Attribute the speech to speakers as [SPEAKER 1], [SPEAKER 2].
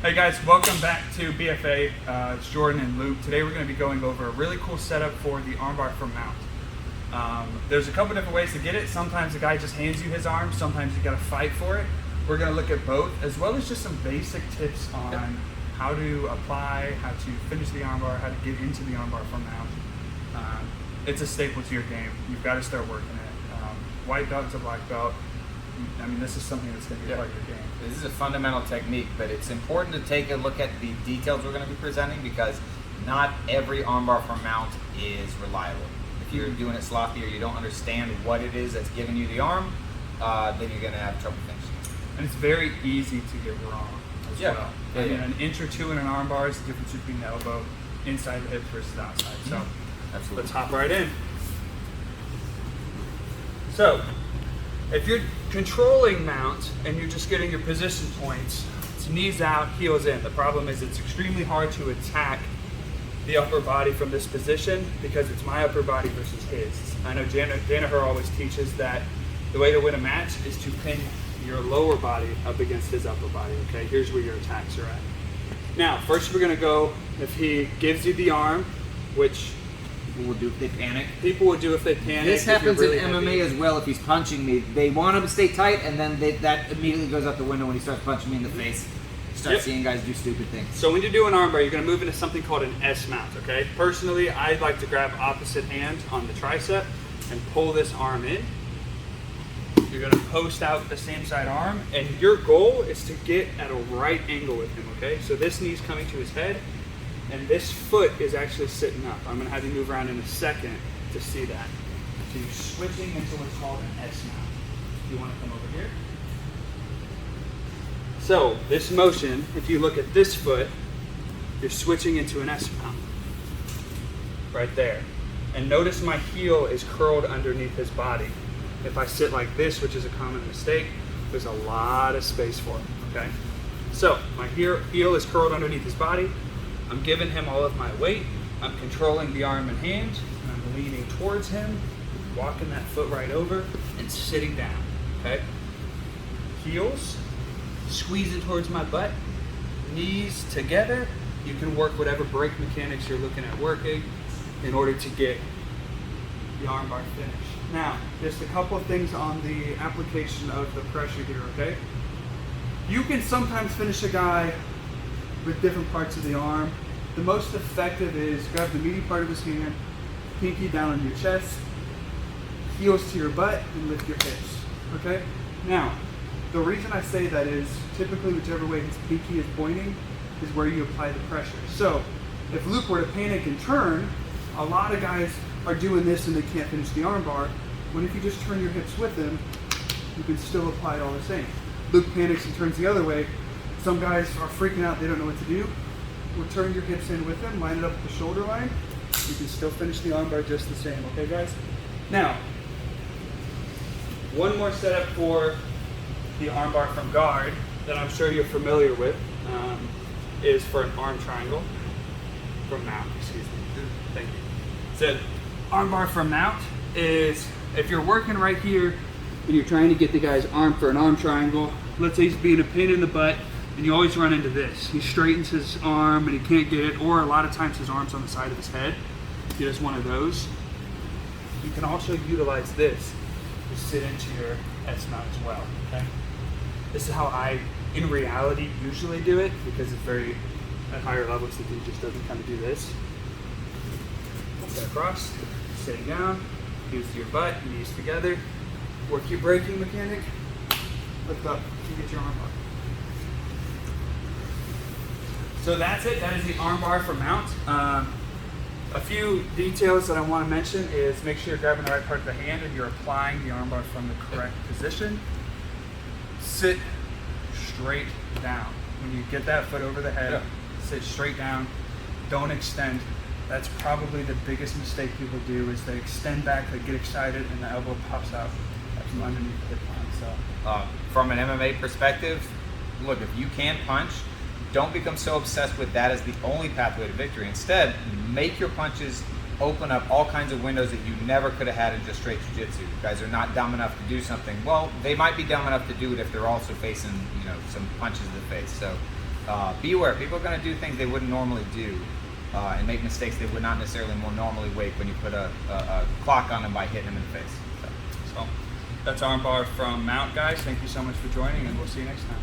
[SPEAKER 1] Hey guys, welcome back to BFA. It's Jordan and Luke. Today we're going to be going over a really cool setup for the armbar for mount. There's a couple different ways to get it. Sometimes the guy just hands you his arm, sometimes you got to fight for it. We're going to look at both, as well as just some basic tips on how to apply, how to finish the armbar, how to get into the armbar for mount. It's a staple to your game. You've got to start working it. White belt to black belt. I mean, this is something that's going to be part of your game.
[SPEAKER 2] This is a fundamental technique, but it's important to take a look at the details we're going to be presenting, because not every armbar for mount is reliable. If you're doing it sloppy or you don't understand what it is that's giving you the arm, then you're going to have trouble finishing it.
[SPEAKER 1] And it's very easy to get wrong as well.
[SPEAKER 2] Yeah,
[SPEAKER 1] I mean, an inch or two in an armbar is the difference between the elbow inside the hips versus outside. So
[SPEAKER 2] Absolutely.
[SPEAKER 1] let's hop right in. So if you're controlling mount and you're just getting your position points, it's knees out, heels in. The problem is it's extremely hard to attack the upper body from this position because it's my upper body versus his. I know Danaher always teaches that the way to win a match is to pin your lower body up against his upper body, okay? Here's where your attacks are at. Now, first we're gonna go, if he gives you the arm, which
[SPEAKER 2] People will do if they panic.
[SPEAKER 1] people would do if they panic.
[SPEAKER 2] This
[SPEAKER 1] if you're
[SPEAKER 2] happens
[SPEAKER 1] really
[SPEAKER 2] in MMA
[SPEAKER 1] heavy.
[SPEAKER 2] as well. If he's punching me, they want him to stay tight, and then that immediately goes out the window when he starts punching me in the face. You start seeing guys do stupid things.
[SPEAKER 1] So when you do an armbar, you're going to move into something called an S mount, okay? Personally, I'd like to grab opposite hand on the tricep and pull this arm in. You're going to post out the same side arm, and your goal is to get at a right angle with him, okay? So this knee's coming to his head, and this foot is actually sitting up. I'm going to have you move around in a second to see that. So you're switching into what's called an S mount. You want to come over here? So this motion, if you look at this foot, you're switching into an S mount. Right there. And notice my heel is curled underneath his body. If I sit like this, which is a common mistake, there's a lot of space for him, okay? So my heel is curled underneath his body. I'm giving him all of my weight. I'm controlling the arm and hand, and I'm leaning towards him, walking that foot right over, and sitting down, okay? Heels, squeezing towards my butt, knees together. You can work whatever break mechanics you're looking at working in order to get the armbar finished. Now, just a couple of things on the application of the pressure here, okay? You can sometimes finish a guy with different parts of the arm. The most effective is grab the meaty part of his hand, pinky down on your chest, heels to your butt, and lift your hips, okay? Now, the reason I say that is typically whichever way his pinky is pointing is where you apply the pressure. So if Luke were to panic and turn, a lot of guys are doing this and they can't finish the armbar, when if you just turn your hips with him, you can still apply it all the same. Luke panics and turns the other way. Some guys are freaking out, they don't know what to do. We'll turn your hips in with him, line it up with the shoulder line. You can still finish the armbar just the same, okay guys? Now, one more setup for the armbar from guard that I'm sure you're familiar with is for an arm triangle from mount, excuse me. Thank you. So, armbar from mount is if you're working right here and you're trying to get the guy's arm for an arm triangle, let's say he's being a pain in the butt, and you always run into this. He straightens his arm and he can't get it, or a lot of times his arm's on the side of his head. He does one of those. You can also utilize this to sit into your S mount as well, okay? This is how I, in reality, usually do it, because it's very, at higher levels, the dude just doesn't kind of do this. Get across, sitting down, heels to your butt, knees together, work your braking mechanic, lift up, and get your arm up. So that's it, that is the armbar for mount. A few details that I want to mention is make sure you're grabbing the right part of the hand and you're applying the armbar from the correct position. Sit straight down. When you get that foot over the head, sit straight down, don't extend. That's probably the biggest mistake people do is they extend back, they get excited, and the elbow pops out from underneath the hip line. So,
[SPEAKER 2] from an MMA perspective, look, if you can punch, don't become so obsessed with that as the only pathway to victory. Instead, make your punches open up all kinds of windows that you never could have had in just straight jiu-jitsu. Guys are not dumb enough to do something. Well, they might be dumb enough to do it if they're also facing, you know, some punches to the face. So be aware. People are going to do things they wouldn't normally do and make mistakes they would not necessarily more normally make when you put a clock on them by hitting them in the face.
[SPEAKER 1] So that's armbar from mount, guys. Thank you so much for joining, and we'll see you next time.